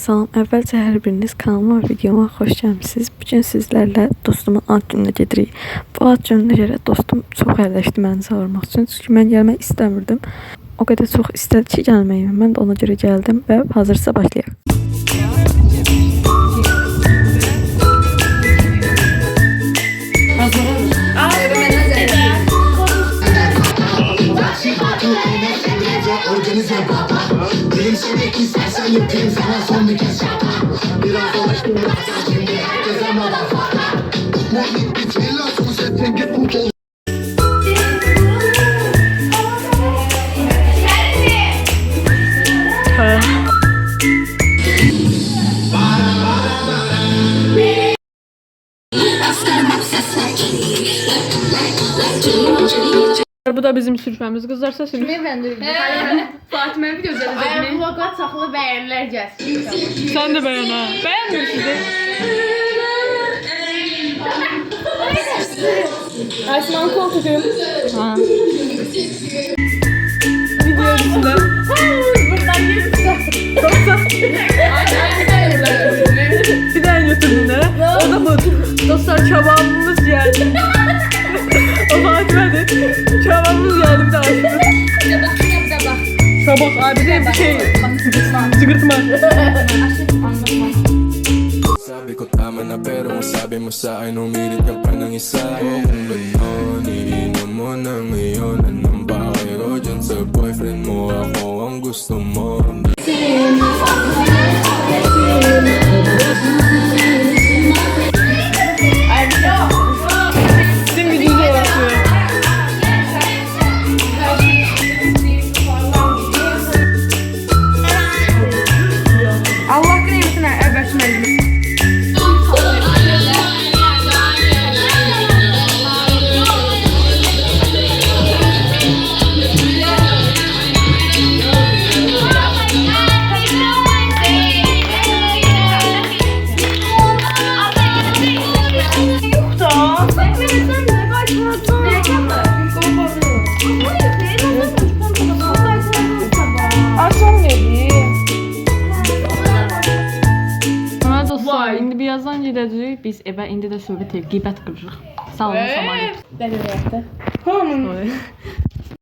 salam. Əvvəlcə hər biriniz kanalıma və videoma xoş gəlmisiniz. Bugün sizlərlə dostumun ad gününə gedirik. Bu ad gününə görə dostum çox əlləşdi məni çağırmaq üçün. Çünki mən gəlmək istəmirdim. O qədər çox istədi ki, gəlməyimi. Mən də ona görə gəldim və hazırsa başlayaq. Organize baba. Benim sevmek istersen yapayım sana son bir kez şaka. Biraz dolaştım zaten şimdi herkese motherfucker. Muhabbet bitmiyor son setten git bu kez. Bu da bizim sürfəmiz. Qızlar səsini. Ben de Fatime bir gözəl Ay vloga saxlı bəyənlər gəlsin. Sən də bəyən ha. Bəyənmirsiniz. Asman koltuğum. Ha. Video üstünde. Buradan girmişler. Bir daha götürdün de. O da bu. Dostlar çabamımız geldi. O Fatime'dir. Çabamımız geldi bir daha açtı. Çabuk abi de bir şey. Zıgırtma. Sabi ko tama na pero masabi mo sa akin umirit ka pa ng isa Kung gano'n, iinom mo na ngayon Anong bakero dyan sa boyfriend mo Ako ang gusto mo Bizim videoda uğraşıyor. Allah qreyməsinə əbəşməliyim. Ha dostlar, indi birazdan gedəcəyik. Biz evə indi də söhbət qeybət qırırıq. Sağ olun, samanət. Dəli rəyətdə. Oy.